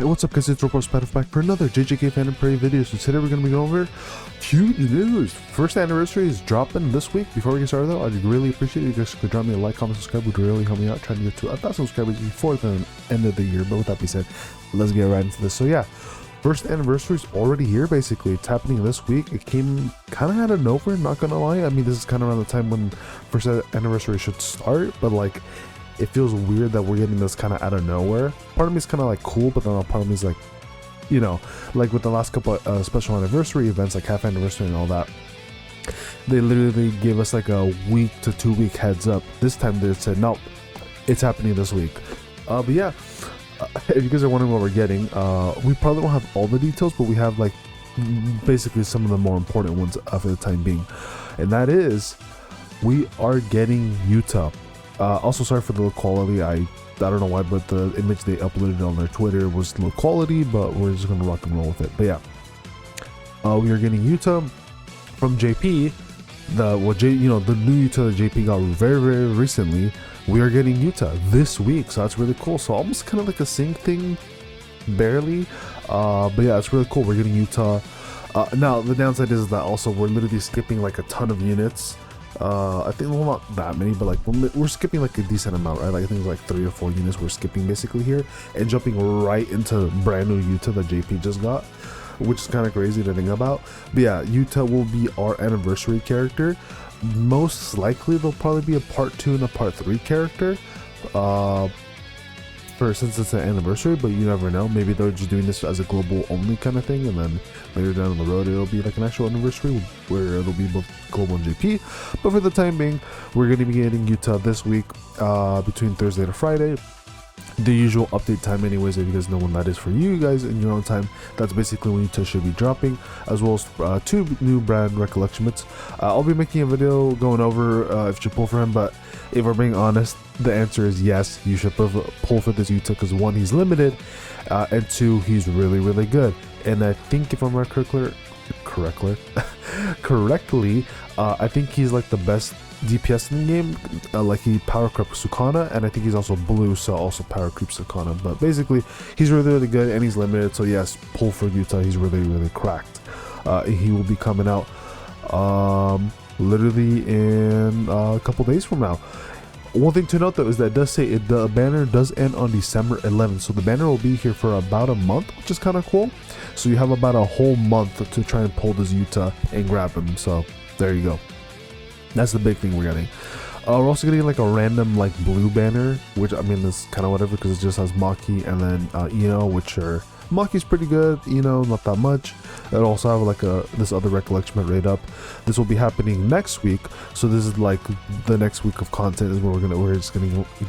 Alright, what's up guys, it's Robot Spiderwolf back for another JJKPhantomparade video. So today we're going to be going over huge news. First anniversary is dropping this week. Before we get started though, I'd really appreciate it if you guys could drop me a like, comment, subscribe. Would really help me out trying to get to 1,000 subscribers before the end of the year. But with that being said, let's get right into this. So yeah, first anniversary is already here basically. It's happening this week. It came kind of out of nowhere, not gonna lie. I mean, this is kind of around the time when first anniversary should start, but like it feels weird that we're getting this kind of out of nowhere. Part of me is kind of like cool, but then part of me is like, you know, like with the last couple of special anniversary events, like half anniversary and all that, they literally gave us like a week to 2 week heads up. This time they said, nope, it's happening this week. But yeah, if you guys are wondering what we're getting, we probably don't have all the details, but we have like basically some of the more important ones for the time being. And that is, we are getting Yuta. Also sorry for the low quality. I don't know why, but the image they uploaded on their Twitter was low quality, but we're just gonna rock and roll with it. But yeah, we are getting Yuta from JP. The new Yuta that JP got very recently. We are getting Yuta this week, so that's really cool. So almost kind of like a sync thing, barely. But yeah, it's really cool. We're getting Yuta. Now the downside is that also we're literally skipping like a ton of units. I think, well, not that many, but like we're skipping like a decent amount, right? Like I think it's like 3 or 4 units we're skipping basically here and jumping right into brand new Yuta that JP just got, which is kind of crazy to think about. But yeah, Yuta will be our anniversary character. Most likely there'll probably be a part 2 and a part 3 character, since it's an anniversary, but you never know. Maybe they're just doing this as a global only kind of thing, and then later down the road it'll be like an actual anniversary where it'll be both global and JP. But for the time being, we're going to be getting Yuta this week, between Thursday to Friday. The usual update time anyways, if you guys know when that is for you guys in your own time, that's basically when Yuta should be dropping, as well as 2 new brand recollection bits. I'll be making a video going over if you should pull for him, but if we're being honest, the answer is yes, you should pull for this Yuta, because 1, he's limited, and 2, he's really good. And I think if I'm correctly, I think he's like the best DPS in the game. Like he power creeps Sukuna, and I think he's also blue, so also power creeps Sukuna. But basically he's really good and he's limited, so yes, pull for Yuta. He's really cracked. He will be coming out literally in a couple days from now. One thing to note though is that it does say the banner does end on December 11th, so the banner will be here for about a month, which is kind of cool. So you have about a whole month to try and pull this Yuta and grab him. So there you go. That's the big thing we're getting. We're also getting like a random like blue banner, which I mean is kind of whatever, because it just has Maki and then Ino, which are Maki's pretty good, Ino not that much. It'll also have like this other recollection rate up. This will be happening next week, so this is like the next week of content is where we're just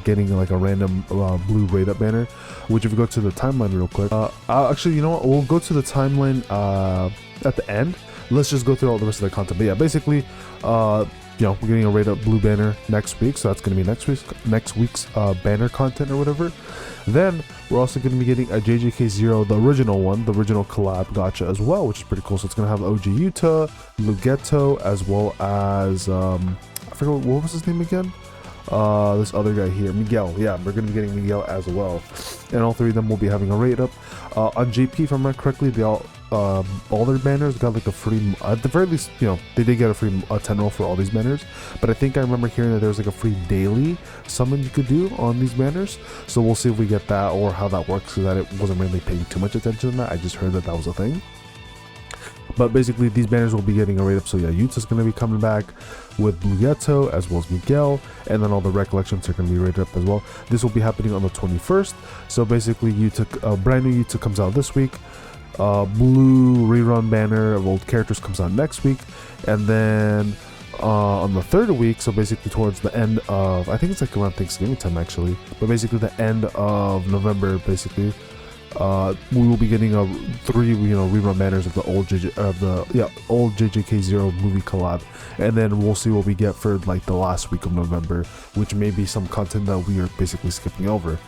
getting like a random blue rate up banner. Which if you go to the timeline real quick, actually, you know what, we'll go to the timeline at the end. Let's just go through all the rest of the content. But yeah, basically you know, we're getting a rate up blue banner next week, so that's going to be next week's banner content or whatever. Then we're also going to be getting a JJK0, the original one, the original collab gacha as well, which is pretty cool. So it's going to have OG Yuta, Lugetto, as well as I forgot what was his name again. This other guy here, Miguel. Yeah, we're going to be getting Miguel as well, and all 3 of them will be having a rate up. On JP, if I remember correctly, they all their banners got like a free, at the very least, you know, they did get a free 10 roll for all these banners, but I think I remember hearing that there was like a free daily summon you could do on these banners. So we'll see if we get that or how that works, because I wasn't really paying too much attention to that. I just heard that was a thing. But basically these banners will be getting a rate up. So yeah, Yuta's going to be coming back with Lugetto as well as Miguel, and then all the recollections are going to be rated up as well. This will be happening on the 21st. So basically Yuta, brand new Yuta comes out this week. Blue rerun banner of old characters comes out next week, and then on the 3rd week, so basically towards the end of, I think it's like around Thanksgiving time actually, but basically the end of November, basically we will be getting 3 rerun banners of the old old JJK0 movie collab, and then we'll see what we get for like the last week of November, which may be some content that we are basically skipping over.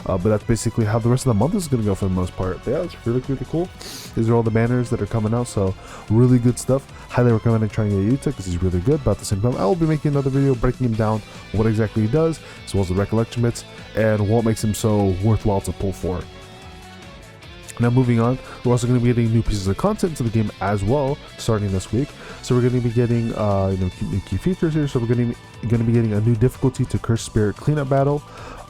But that's basically how the rest of the month is going to go for the most part. But yeah, it's really cool. These are all the banners that are coming out, so really good stuff. Highly recommend trying to get Yuta because he's really good. But at the same time, I will be making another video breaking him down, what exactly he does, as well as the recollection bits, and what makes him so worthwhile to pull for. Now moving on, we're also going to be getting new pieces of content to the game as well, starting this week. So we're going to be getting new key features here. So we're going to be getting a new difficulty to Cursed Spirit Cleanup Battle.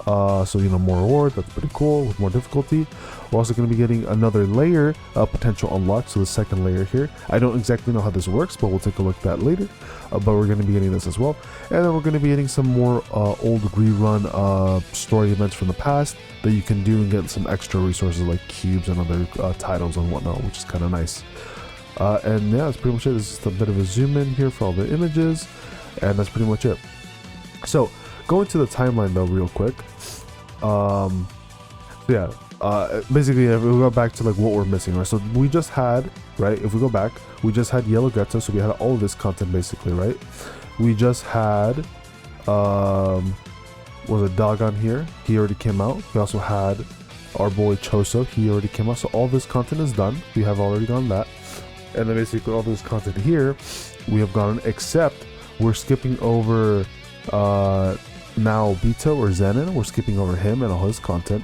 So more reward, that's pretty cool, with more difficulty. We're also going to be getting another layer potential unlocked, so the second layer here. I don't exactly know how this works, but we'll take a look at that later. But we're going to be getting this as well. And then we're going to be getting some more old rerun story events from the past that you can do and get some extra resources like cubes and other titles and whatnot, which is kind of nice. And yeah, that's pretty much it. This is just a bit of a zoom in here for all the images, and that's pretty much it. So going to the timeline though real quick. Basically if we go back to like what we're missing, right? So we just had, right, if we go back, we just had Yellow Ghetto, so we had all of this content basically, right? We just had was a Dogon here, he already came out. We also had our boy Choso, he already came out. So all this content is done, we have already gone that. And then basically all this content here we have gone, except we're skipping over now Bito or Zenin. We're skipping over him and all his content.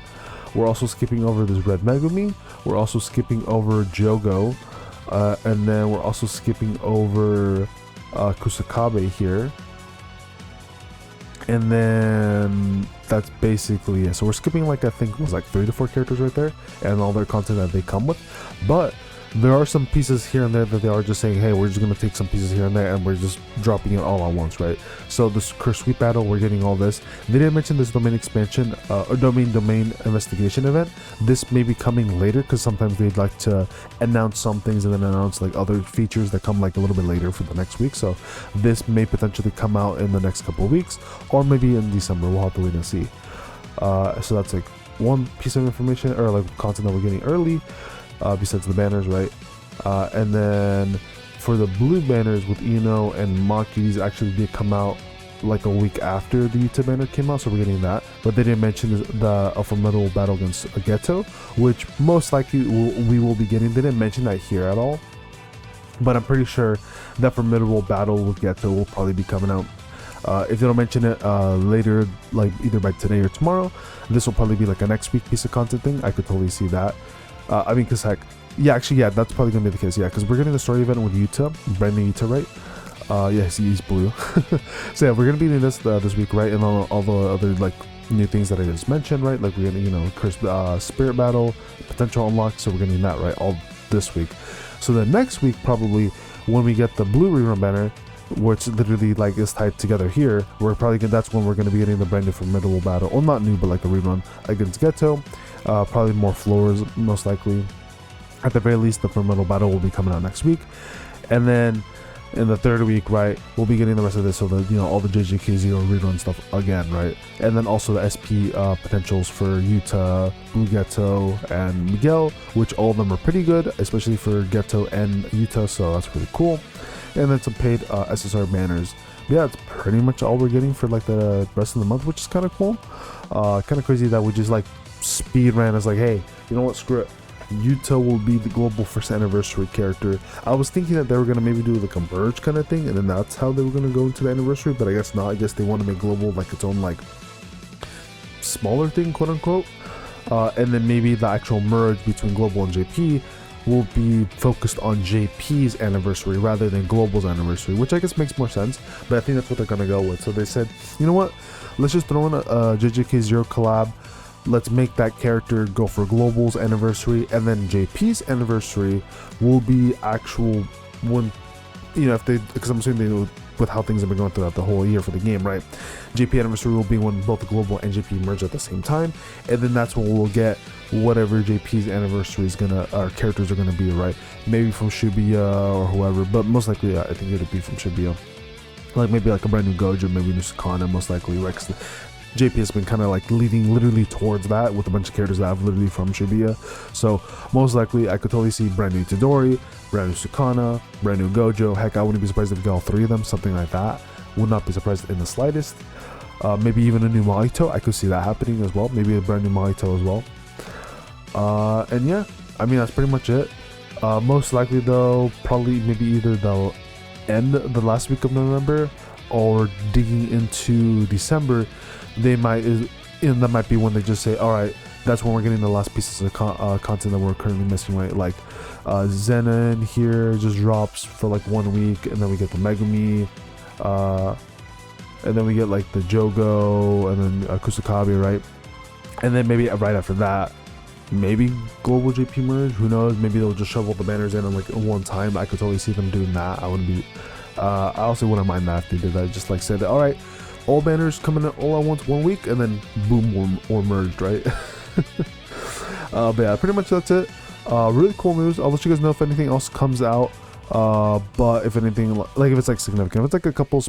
We're also skipping over this Red Megumi. We're also skipping over Jogo, and then we're also skipping over Kusakabe here. And then that's basically it. So we're skipping like, I think it was like 3 to 4 characters right there, and all their content that they come with. But there are some pieces here and there that they are just saying, hey, we're just going to take some pieces here and there and we're just dropping it all at once, right? So this Cursed Sweep Battle, we're getting all this. They didn't mention this domain expansion or domain investigation event. This may be coming later because sometimes they'd like to announce some things and then announce like other features that come like a little bit later for the next week. So this may potentially come out in the next couple of weeks, or maybe in December. We'll have to wait and see. So that's like one piece of information or like content that we're getting early. Besides the banners, right? And then for the blue banners with Ino and Maki, these actually did come out like a week after the Yuta banner came out, so we're getting that. But they didn't mention the formidable battle against Ghetto, which most likely we will be getting. They didn't mention that here at all, but I'm pretty sure that formidable battle with Ghetto will probably be coming out. If they don't mention it later, like either by today or tomorrow, this will probably be like a next week piece of content thing. I could totally see that. I mean, cause heck, yeah, actually, yeah, that's probably gonna be the case, yeah, because we're getting the story event with Yuta, brand new Yuta, right? Yeah, he's blue. So yeah, we're gonna be doing this this week, right? And all the other like new things that I just mentioned, right? Like we're gonna, Cursed Spirit Battle, potential unlock, so we're getting that, right? All this week. So then next week, probably when we get the blue rerun banner, which literally like is tied together here, we're probably that's when we're gonna be getting the brand new formidable battle, or not new, but like the rerun against Ghetto. Probably more floors, most likely. At the very least, the formidable battle will be coming out next week, and then in the third week, right, we'll be getting the rest of this, so the all the JJK0 rerun stuff again, right, and then also the SP potentials for Yuta, Blue Ghetto, and Miguel, which all of them are pretty good, especially for Ghetto and Yuta, so that's pretty cool. And then some paid SSR banners. Yeah, it's pretty much all we're getting for like the rest of the month, which is kind of cool. Kind of crazy that we just like speed ran as like, hey, you know what, screw it, Yuta will be the global first anniversary character. I was thinking that they were gonna maybe do like a merge kind of thing, and then that's how they were gonna go into the anniversary, but I guess not. I guess they want to make global like its own like smaller thing, quote unquote. And then maybe the actual merge between global and JP will be focused on JP's anniversary rather than global's anniversary, which I guess makes more sense, but I think that's what they're gonna go with. So they said, you know what, let's just throw in a JJK0 collab. Let's make that character go for global's anniversary, and then JP's anniversary will be actual when, if they, because I'm assuming they do with how things have been going throughout the whole year for the game, right? JP anniversary will be when both the global and JP merge at the same time, and then that's when we'll get whatever JP's anniversary is our characters are gonna be, right? Maybe from Shibuya or whoever, but most likely I think it'll be from Shibuya. Like maybe like a brand new Gojo, maybe new Sakana, most likely, right? JP has been kind of like leading literally towards that with a bunch of characters that have literally from Shibuya. So most likely I could totally see brand new Itadori, brand new Sakana, brand new Gojo. Heck, I wouldn't be surprised if we get all 3 of them, something like that. Would not be surprised in the slightest. Maybe even a new Mahito, I could see that happening as well. Maybe a brand new Mahito as well. And yeah, I mean, that's pretty much it. Most likely though, probably maybe either they'll end the last week of November or digging into December. They might and that might be when they just say, all right, that's when we're getting the last pieces of content that we're currently missing, right? Like Zenin here just drops for like 1 week, and then we get the Megumi, and then we get like the Jogo, and then Kusakabe, right? And then maybe right after that, maybe global JP merge, who knows? Maybe they'll just shovel the banners in like one time. I could totally see them doing that. I wouldn't be, I also wouldn't mind that if they did that. Just like said, all right, all banners coming in all at once 1 week, and then boom, or merged, right? But yeah, pretty much that's it. Really cool news. I'll let you guys know if anything else comes out. But if anything, like if it's like significant, if it's like a couple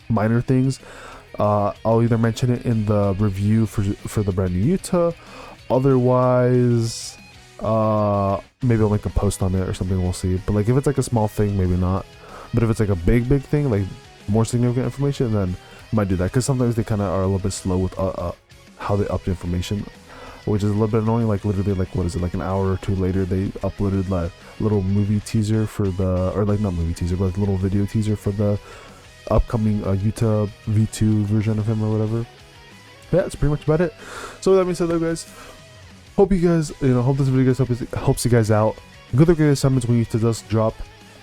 minor things, I'll either mention it in the review for the brand new Yuta. Otherwise, maybe I'll make a post on it or something. We'll see. But like if it's like a small thing, maybe not. But if it's like a big thing, like more significant information, then I might do that, because sometimes they kind of are a little bit slow with how they update information, which is a little bit annoying. Like literally, like what is it, like an hour or two later, they uploaded like little movie teaser for the, or like not movie teaser, but like little video teaser for the upcoming Yuta V2 version of him or whatever. Yeah, that's pretty much about it. So with that being said, though, guys, hope you guys, hope this video guys helps you guys out. Good luck with assignments when Yuta does drop.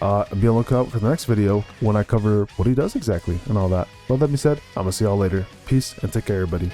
Be on the lookout for the next video when I cover what he does exactly and all that. With that being said, I'm gonna see y'all later. Peace and take care, everybody.